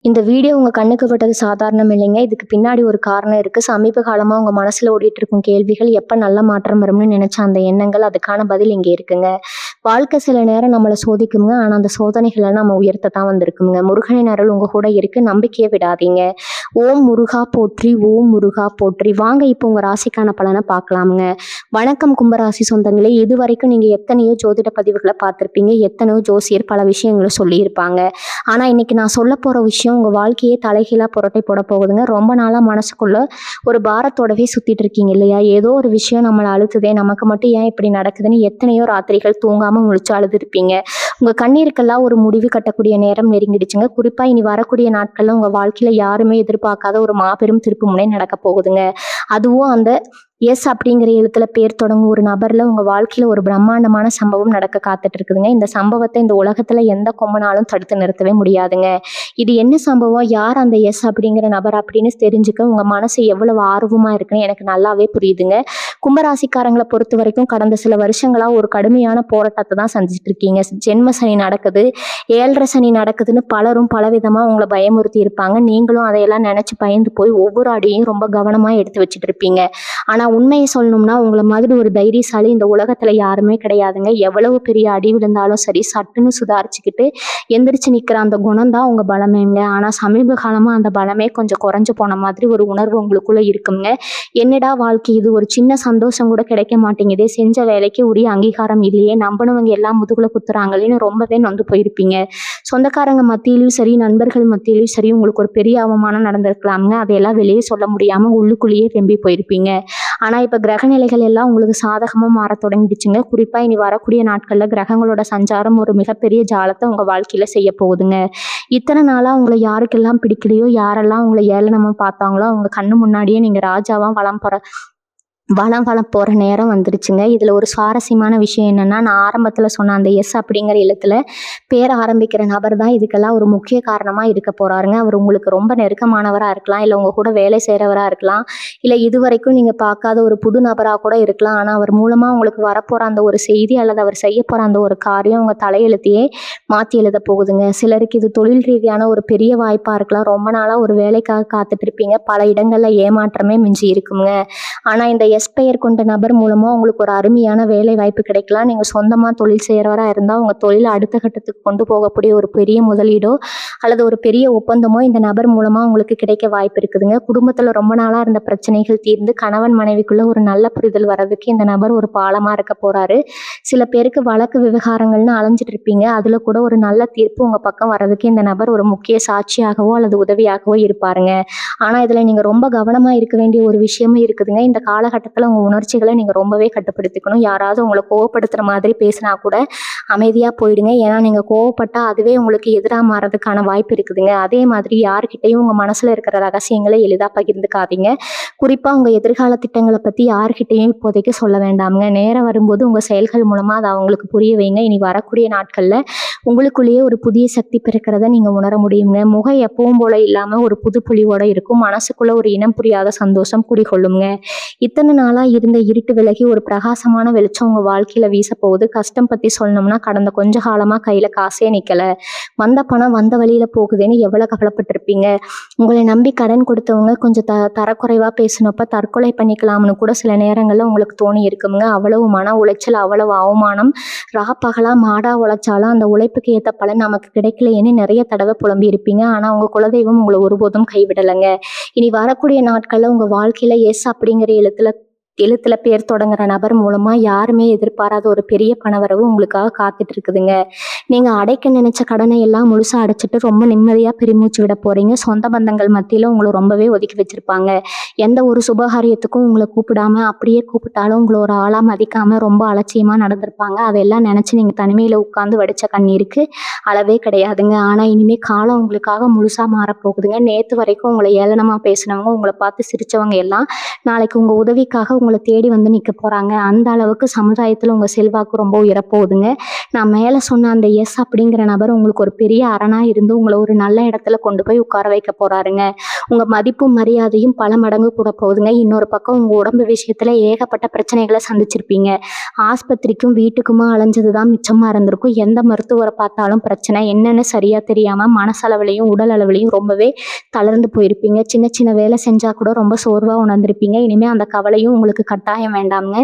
இந்த வீடியோ உங்க கண்ணுக்கு பட்டது சாதாரணம் இல்லைங்க. இதுக்கு பின்னாடி ஒரு காரணம் இருக்கு. சமீப காலமா உங்க மனசுல ஓடிட்டு இருக்கும் கேள்விகள், எப்ப நல்ல மாற்றம் வரும்னு நினைச்ச அந்த எண்ணங்கள், அதுக்கான பதில் இங்க இருக்குங்க. வாழ்க்கை சில நேரம் நம்மள சோதிக்குங்க. ஆனா அந்த சோதனைகள நம்ம உயர்த்தத்தான் வந்திருக்குங்க. முருகனின் அருள் உங்க கூட இருக்கு. நம்பிக்கைய விடாதீங்க. ஓம் முருகா போற்றி, ஓம் முருகா போற்றி. வாங்க இப்போ உங்க ராசிக்கான பலனை பார்க்கலாமுங்க. வணக்கம் கும்பராசி சொந்தங்களே. இதுவரைக்கும் நீங்க எத்தனையோ ஜோதிட பதிவுகளை பார்த்திருப்பீங்க. எத்தனையோ ஜோசியர் பல விஷயங்களை சொல்லியிருப்பாங்க. ஆனா இன்னைக்கு நான் சொல்ல போற விஷயம் உங்க வாழ்க்கையே தலைகீழா புரட்டை போட போகுதுங்க. ரொம்ப நாளா மனசுக்குள்ள ஒரு பாரத்தோடவே சுத்திட்டு இருக்கீங்க இல்லையா? ஏதோ ஒரு விஷயம் நம்மளை அழுத்துதே, நமக்கு மட்டும் ஏன் இப்படி நடக்குதுன்னு எத்தனையோ ராத்திரிகள் தூங்காம முழிச்சு அழுதுருப்பீங்க. உங்க கண்ணீருக்கெல்லாம் ஒரு முடிவு கட்டக்கூடிய நேரம் நெருங்கிடுச்சுங்க. குறிப்பா இனி வரக்கூடிய நாட்கள்ல உங்க வாழ்க்கையில யாருமே எதிர்பார்க்காத ஒரு மாபெரும் திருப்பு முனை நடக்க போகுதுங்க. அதுவும் அந்த எஸ் அப்படிங்கிற எழுத்துல பேர் தொடங்கும் ஒரு நபர்ல உங்க வாழ்க்கையில ஒரு பிரம்மாண்டமான சம்பவம் நடக்க காத்துட்டு இருக்குதுங்க. இந்த சம்பவத்தை இந்த உலகத்துல எந்த கொம்பனாலும் தடுத்து நிறுத்தவே முடியாதுங்க. இது என்ன சம்பவம், யார் அந்த எஸ் அப்படிங்கிற நபர் அப்படின்னு தெரிஞ்சுக்க உங்க மனசு எவ்வளவு ஆர்வமா இருக்குன்னு எனக்கு நல்லாவே புரியுதுங்க. கும்பராசிக்காரங்களை பொறுத்த வரைக்கும் கடந்த சில வருஷங்களா ஒரு கடுமையான போராட்டத்தை தான் சந்திச்சுட்டு இருக்கீங்க. ஜென்ம சனி நடக்குது, 7.5 சனி நடக்குதுன்னு பலரும் பலவிதமா உங்களை பயமுறுத்தி இருப்பாங்க. நீங்களும் அதையெல்லாம் நினைச்சு பயந்து போய் ஒவ்வொரு அடியையும் ரொம்ப கவனமா எடுத்து வச்சுட்டு இருப்பீங்க. ஆனா உண்மையை சொல்லணும்னா உங்களை மாதிரி ஒரு தைரியசாலி இந்த உலகத்துல யாருமே கிடையாதுங்க. எவ்வளவு பெரிய அடி விழுந்தாலும் சரி, சட்டுன்னு சுதாரிச்சுக்கிட்டு எந்திரிச்சு நிக்கிற அந்த குணம் தான் உங்க பலமேங்க. ஆனா சமீப காலமா அந்த பலமே கொஞ்சம் குறைஞ்சு போன மாதிரி ஒரு உணர்வு உங்களுக்குள்ள இருக்குங்க. என்னடா வாழ்க்கை இது, ஒரு சின்ன சந்தோஷம் கூட கிடைக்க மாட்டேங்குதே, செஞ்ச வேலைக்கு உரிய அங்கீகாரம் இல்லையே, நம்பினவங்க எல்லாம் முதுகுல குத்துறாங்களேன்னு ரொம்பவே நொந்து போயிருப்பீங்க. சொந்தக்காரங்க மத்தியிலும் சரி, நண்பர்கள் மத்தியிலும் சரி, உங்களுக்கு ஒரு பெரிய அவமானம் நடந்திருக்கலாமுங்க. அதையெல்லாம் வெளியே சொல்ல முடியாம உள்ளுக்குள்ளேயே வெம்பி போயிருப்பீங்க. ஆனா இப்ப கிரக நிலைகள் எல்லாம் உங்களுக்கு சாதகமா மாற தொடங்கிடுச்சுங்க. குறிப்பா இனி வரக்கூடிய நாட்கள்ல கிரகங்களோட சஞ்சாரம் ஒரு மிகப்பெரிய ஜாலத்தை உங்க வாழ்க்கையில செய்ய போகுதுங்க. இத்தனை நாளா உங்களை யாருக்கெல்லாம் பிடிக்கலையோ, யாரெல்லாம் உங்களை ஏளனமா பார்த்தாங்களோ அவங்க கண்ணு முன்னாடியே நீங்க ராஜாவா வலம் போற நேரம் வந்துருச்சுங்க. இதுல ஒரு சுவாரஸ்யமான விஷயம் என்னன்னா, நான் ஆரம்பத்துல சொன்ன அந்த எஸ் அப்படிங்கிற எழுத்துல பேர் ஆரம்பிக்கிற நபர் தான் இதுக்கெல்லாம் ஒரு முக்கிய காரணமா இருக்க போறாருங்க. அவர் உங்களுக்கு ரொம்ப நெருக்கமானவரா இருக்கலாம், இல்ல உங்க கூட வேலை செய்யறவரா இருக்கலாம், இல்ல இதுவரைக்கும் நீங்க பார்க்காத ஒரு புது நபரா கூட இருக்கலாம். ஆனா அவர் மூலமா உங்களுக்கு வரப்போற அந்த ஒரு செய்தி அல்லது அவர் செய்ய போற அந்த ஒரு காரியம் உங்க தலையெழுத்தையே மாத்தி எழுத போகுதுங்க. சிலருக்கு இது தொழில் ரீதியான ஒரு பெரிய வாய்ப்பா இருக்கலாம். ரொம்ப நாளா ஒரு வேலைக்காக காத்துட்டு இருப்பீங்க. பல இடங்கள்ல ஏமாற்றமே மிஞ்சி இருக்குங்க. ஆனா இந்த எஸ் பெயர் கொண்ட நபர் மூலமா உங்களுக்கு ஒரு அருமையான வேலை வாய்ப்பு கிடைக்கலாம். நீங்க சொந்தமா தொழில் செய்யறவரா இருந்தா உங்க தொழிலை அடுத்த கட்டத்துக்கு கொண்டு போகக்கூடிய ஒரு பெரிய முதலீடோ அல்லது ஒரு பெரிய ஒப்பந்தமோ இந்த நபர் மூலமா உங்களுக்கு கிடைக்க வாய்ப்பு இருக்குதுங்க. குடும்பத்துல ரொம்ப நாளா இருந்த பிரச்சனைகள் தீர்ந்து கணவன் மனைவிக்குள்ள ஒரு நல்ல புரிதல் வர்றதுக்கு இந்த நபர் ஒரு பாலமா இருக்க போறாரு. சில பேருக்கு வழக்கு விவகாரங்கள்னு அலைஞ்சிட்டு இருப்பீங்க. அதுல கூட ஒரு நல்ல தீர்ப்பு உங்க பக்கம் வர்றதுக்கு இந்த நபர் ஒரு முக்கிய சாட்சியாகவோ அல்லது உதவியாகவோ இருப்பாருங்க. ஆனா இதுல நீங்க ரொம்ப கவனமா இருக்க வேண்டிய ஒரு விஷயமும் இருக்குதுங்க. இந்த காலகட்டத்துல உங்க உணர்ச்சிகளை நீங்க ரொம்பவே கட்டுப்படுத்திக்கணும். யாராவது உங்களை கோவப்படுத்துற மாதிரி பேசினா கூட அமைதியா போயிடுங்க. ஏன்னா நீங்க கோவப்பட்டா அதுவே உங்களுக்கு எதிராக மாறதுக்கான வாய்ப்பு இருக்குதுங்க. அதே மாதிரி யாருக்கிட்டையும் உங்க மனசுல இருக்கிற ரகசியங்களை எளிதா பகிர்ந்துக்காதீங்க. குறிப்பா உங்க எதிர்கால திட்டங்களை பத்தி யாருக்கிட்டையும் இப்போதைக்கு சொல்ல வேண்டாமுங்க. நேரம் வரும்போது உங்க செயல்கள் மூலமா அதை அவங்களுக்கு புரிய வைங்க. இனி வரக்கூடிய நாட்கள்ல உங்களுக்குள்ளேயே ஒரு புதிய சக்தி பிறக்கிறத நீங்க உணர முடியுங்க. முகம் எப்பவும் போல இல்லாம ஒரு புது பொலிவோட இருக்கும். மனசுக்குள்ள ஒரு இனம் புரியாத சந்தோஷம் குடிகொள்ளுங்க. இத்தனை நாளா இருந்த இருட்டு விலகி ஒரு பிரகாசமான வெளிச்சம் உங்க வாழ்க்கையில வீச போகுது. கஷ்டம் பத்தி சொல்லணும்னா கடந்த கொஞ்ச காலமா கையில காசே நிக்கல, வந்த பணம் வந்த வழியில போகுதுன்னு எவ்வளவு கவலைப்பட்டிருப்பீங்க. உங்களை நம்பி கடன் கொடுத்தவங்க கொஞ்சம் தரக்குறைவா பேசினப்ப தற்கொலை பண்ணிக்கலாம்னு கூட சில நேரங்கள்ல உங்களுக்கு தோணி இருக்குங்க. அவ்வளவு மன உளைச்சல், அவ்வளவு அவமானம், பகலா மாடா உழைச்சாலும் அந்த உழைப்புக்கு ஏத்த பலன் நமக்கு கிடைக்கலையேன்னு நிறைய தடவை புலம்பி இருப்பீங்க. ஆனா உங்க குலதெய்வம் உங்களை ஒருபோதும் கைவிடலைங்க. இனி வரக்கூடிய நாட்கள்ல உங்க வாழ்க்கையில எஸ் அப்படிங்கிற எழுத்துல பேர் தொடங்குற நபர் மூலமா யாருமே எதிர்பாராத ஒரு பெரிய பணவரவு உங்களுக்காக காத்துட்டு இருக்குதுங்க. நீங்க அடைக்க நினைச்ச கடனை எல்லாம் முழுசா அடைச்சிட்டு ரொம்ப நிம்மதியா பெருமூச்சு விட போறீங்க. சொந்த பந்தங்கள் மத்தியில உங்களை ரொம்பவே ஒதுக்கி வச்சிருப்பாங்க. எந்த ஒரு சுபகாரியத்துக்கும் உங்களை கூப்பிடாம, அப்படியே கூப்பிட்டாலும் உங்களை ஒரு ஆளா மதிக்காம ரொம்ப அலட்சியமா நடந்திருப்பாங்க. அதெல்லாம் நினைச்சு நீங்க தனிமையில உட்கார்ந்து வடிச்ச கண்ணீருக்கு அளவே கிடையாதுங்க. ஆனா இனிமே காலம் உங்களுக்காக முழுசா மாறப்போகுதுங்க. நேத்து வரைக்கும் உங்களை ஏளனமா பேசினவங்க, உங்களை பார்த்து சிரிச்சவங்க எல்லாம் நாளைக்கு உங்க உதவிக்காக உங்களை தேடி வந்து நிக்க போறாங்க. அந்த அளவுக்கு சமுதாயத்துல உங்க செல்வாக்கு ரொம்ப உயரப்போகுதுங்க. நான் மேலே சொன்ன அந்த எஸ் அப்படிங்கிற நபர் உங்களுக்கு ஒரு பெரிய அரணா இருந்து உங்களை ஒரு நல்ல இடத்துல கொண்டு போய் உட்கார வைக்க போறாருங்க. உங்க மதிப்பும் மரியாதையும் பல மடங்கு கூட போகுதுங்க. இன்னொரு பக்கம் உங்க உடம்பு விஷயத்துல ஏகப்பட்ட பிரச்சனைகளை சந்திச்சிருப்பீங்க. ஆஸ்பத்திரிக்கும் வீட்டுக்குமா அலைஞ்சதுதான் மிச்சமா இருந்திருக்கும். எந்த மருத்துவரை பார்த்தாலும் பிரச்சனை என்னன்னு சரியா தெரியாம மனசளவுலையும் உடல் அளவுலையும் ரொம்பவே தளர்ந்து போயிருப்பீங்க. சின்ன சின்ன வேலை செஞ்சா கூட ரொம்ப சோர்வா உணர்ந்திருப்பீங்க. இனிமே அந்த கவலையும் உங்களுக்கு கட்டாயம் வேண்டாம்ங்க.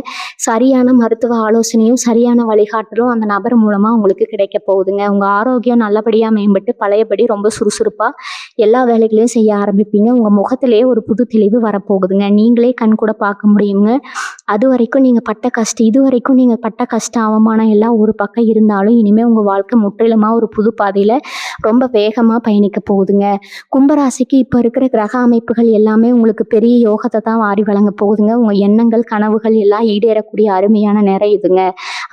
சரியான மருத்துவ ஆலோசனையும் சரியான வழிகாட்டலும் அந்த நபர் மூலமா உங்களுக்கு கிடைக்க போகுதுங்க. உங்க ஆரோக்கியம் நல்லபடியா மேம்பட்டு பழையபடி ரொம்ப சுறுசுறுப்பா எல்லா வேலைகளையும் செய்ய ஆரம்பிப்பீங்க. உங்க முகத்திலேயே ஒரு புது தெளிவு வரப்போகுதுங்க. நீங்களே கண் கூட பார்க்க முடியுங்க. இது வரைக்கும் நீங்க பட்ட கஷ்டம் அவமானம் எல்லாம் ஒரு பக்கம் இருந்தாலும் இனிமே உங்க வாழ்க்கை முற்றிலுமா ஒரு புது பாதையில ரொம்ப வேகமா பயணிக்க போகுதுங்க. கும்பராசிக்கு இப்ப இருக்கிற கிரக அமைப்புகள் எல்லாமே உங்களுக்கு பெரிய யோகத்தை தான் வாரி வழங்க போகுதுங்க. உங்க எண்ணங்கள் கனவுகள் எல்லாம் ஈடேறக்கூடிய அருமையான நேரம் இதுங்க.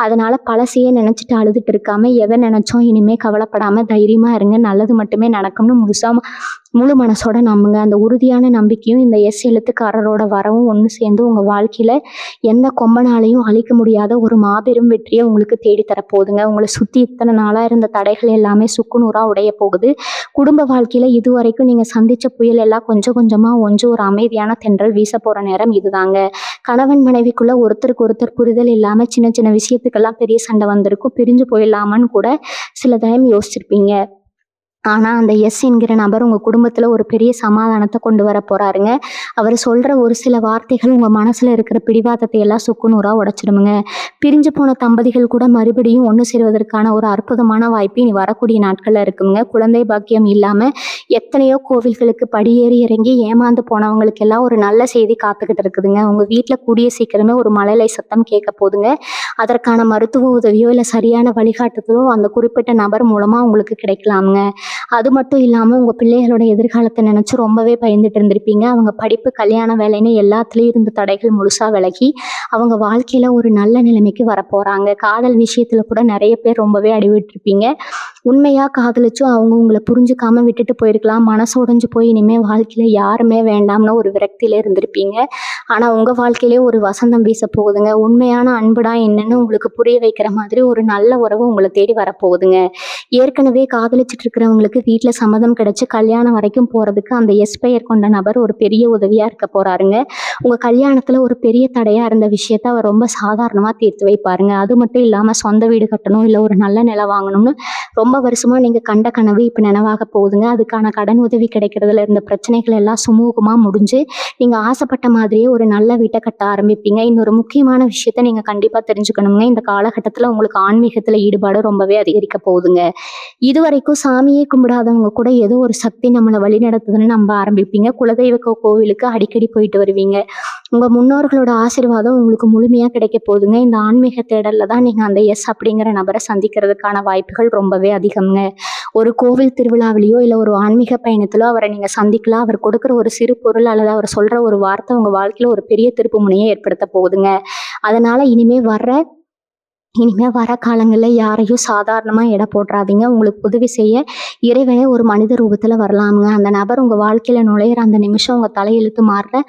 அதனால பழசையே நினைச்சிட்டு அழுதுட்டு இருக்காம எதை நினைச்சோம் இனிமே கவலைப்படாம தைரியமா இருங்க. நல்லது மட்டுமே நடக்கும்னு முழு மனசோட நம்புங்க. அந்த உறுதியான நம்பிக்கையும் இந்த எஸ் எழுத்துக்காரரோட வரவும் ஒன்று சேர்ந்து உங்க வாழ்க்கையில எந்த கொம்பனாலையும் அழிக்க முடியாத ஒரு மாபெரும் வெற்றியை உங்களுக்கு தேடி தரப்போகுதுங்க. உங்களை சுத்தி இத்தனை நாளா இருந்த தடைகள் எல்லாமே சுக்குநூறா உடைய போகுது. குடும்ப வாழ்க்கையில இதுவரைக்கும் நீங்க சந்திச்ச புயல் எல்லாம் கொஞ்சம் கொஞ்சமா ஒன்று ஒரு அமைதியான தென்றல் வீச போற நேரம் இதுதாங்க. கணவன் மனைவிக்குள்ள ஒருத்தருக்கு ஒருத்தர் புரிதல் இல்லாம சின்ன சின்ன விஷயத்துக்கெல்லாம் பெரிய சண்டை வந்திருக்கும். பிரிஞ்சு போயிடலாமான்னு கூட சில டைம் யோசிச்சிருப்பீங்க. ஆனா அந்த எஸ் என்கிற நபர் உங்க குடும்பத்துல ஒரு பெரிய சமாதானத்தை கொண்டு வர போறாருங்க. அவர் சொல்ற ஒரு சில வார்த்தைகள் உங்க மனசுல இருக்கிற பிடிவாதத்தை எல்லாம் சுக்குநூறா உடைச்சிடுமுங்க. பிரிஞ்சு போன தம்பதிகள் கூட மறுபடியும் ஒன்று சேருவதற்கான ஒரு அற்புதமான வாய்ப்பு இனி வரக்கூடிய நாட்கள்ல இருக்குங்க. குழந்தை பாக்கியம் இல்லாம எத்தனையோ கோவில்களுக்கு படியேறி இறங்கி ஏமாந்து போனவங்களுக்கு எல்லாம் ஒரு நல்ல செய்தி காத்துக்கிட்டு இருக்குதுங்க. உங்க வீட்டுல கூடிய சீக்கிரமே ஒரு மழலை சத்தம் கேட்க போதுங்க. அதற்கான மருத்துவ உதவியோ இல்லை சரியான வழிகாட்டுதலோ அந்த குறிப்பிட்ட நபர் மூலமா உங்களுக்கு கிடைக்கலாமுங்க. அது மட்டும் இல்லாமல் உங்கள் பிள்ளைகளோட எதிர்காலத்தை நினச்சி ரொம்பவே பயந்துட்டு இருந்திருப்பீங்க. அவங்க படிப்பு கல்யாண வேலைன்னு எல்லாத்துலேயும் இருந்த தடைகள் முழுசாக விலகி அவங்க வாழ்க்கையில் ஒரு நல்ல நிலைமைக்கு வரப்போகிறாங்க. காதல் விஷயத்தில் கூட நிறைய பேர் ரொம்பவே அடிவிட்டுருப்பீங்க. உண்மையாக காதலிச்சும் அவங்க உங்களை புரிஞ்சுக்காம விட்டுட்டு போயிருக்கலாம். மனசு உடைஞ்சு போய் இனிமேல் வாழ்க்கையில் யாருமே வேண்டாம்னு ஒரு விரக்தியிலே இருந்திருப்பீங்க. ஆனால் உங்கள் வீச ஒரு வசந்தம் வீச போகுதுங்க. உண்மையான அன்புடா என்னன்னு உங்களுக்கு புரிய வைக்கிற மாதிரி ஒரு நல்ல உறவு உங்களை தேடி வரப்போகுதுங்க. ஏற்கனவே காதலிச்சுட்டு இருக்கிறவங்களுக்கு வீட்டில் சம்மதம் கிடைச்சு கல்யாணம் வரைக்கும் போகிறதுக்கு அந்த எஸ் பெயர் கொண்ட நபர் ஒரு பெரிய உதவியாக இருக்க போகிறாருங்க. உங்கள் கல்யாணத்தில் ஒரு பெரிய தடையாக இருந்த விஷயத்த அவர் ரொம்ப சாதாரணமாக தீர்த்து வைப்பாருங்க. அது மட்டும் இல்லாமல் சொந்த வீடு கட்டணும் இல்லை ஒரு நல்ல நிலம் வாங்கணும்னு ரொம்ப வருஷமாக நீங்கள் கண்ட கனவு இப்போ நினைவாக போகுதுங்க. அதுக்கான கடன் உதவி கிடைக்கிறதுல இருந்த பிரச்சனைகள் எல்லாம் சுமூகமாக முடிஞ்சு நீங்கள் ஆசைப்பட்ட மாதிரியே ஒரு நல்ல வீட்டை கட்ட ஆரம்பிப்பீங்க. இன்னொரு முக்கியமான விஷயத்த நீங்கள் கண்டிப்பாக தெரிஞ்சுக்கணுங்க. இந்த காலகட்டத்தில் உங்களுக்கு ஆன்மீகத்தில் ஈடுபாடு ரொம்பவே அதிகரிக்க போகுதுங்க. இதுவரைக்கும் சாமியே கும்பிடாதவங்க கூட ஏதோ ஒரு சக்தி நம்மளை வழி நடத்துதுன்னு நம்ப ஆரம்பிப்பீங்க. குலதெய்வ கோவிலுக்கு அடிக்கடி போயிட்டு வருவீங்க. உங்க முன்னோர்களோட ஆசீர்வாதம் உங்களுக்கு முழுமையா கிடைக்க போகுதுங்க. இந்த ஆன்மீக தேடல்ல தான் நீங்க அந்த எஸ் அப்படிங்கிற நபரை சந்திக்கிறதுக்கான வாய்ப்புகள் ரொம்பவே அதிகம்ங்க. ஒரு கோவில் திருவிழாவிலையோ இல்லை ஒரு ஆன்மீக பயணத்திலோ அவரை நீங்க சந்திக்கலாம். அவர் கொடுக்குற ஒரு சிறு பொருள் அல்லது அவர் சொல்ற ஒரு வார்த்தை உங்க வாழ்க்கையில ஒரு பெரிய திருப்பு முனையை ஏற்படுத்த போகுதுங்க. அதனால இனிமே வர காலங்களில் யாரையும் சாதாரணமாக எடை போட்டுறாதீங்க. உங்களுக்கு உதவி செய்ய இறைவனே ஒரு மனித ரூபத்தில் வரலாமுங்க. அந்த நபர் உங்கள் வாழ்க்கையில் நுழையிற அந்த நிமிஷம் உங்கள் தலையெழுத்து மாறுற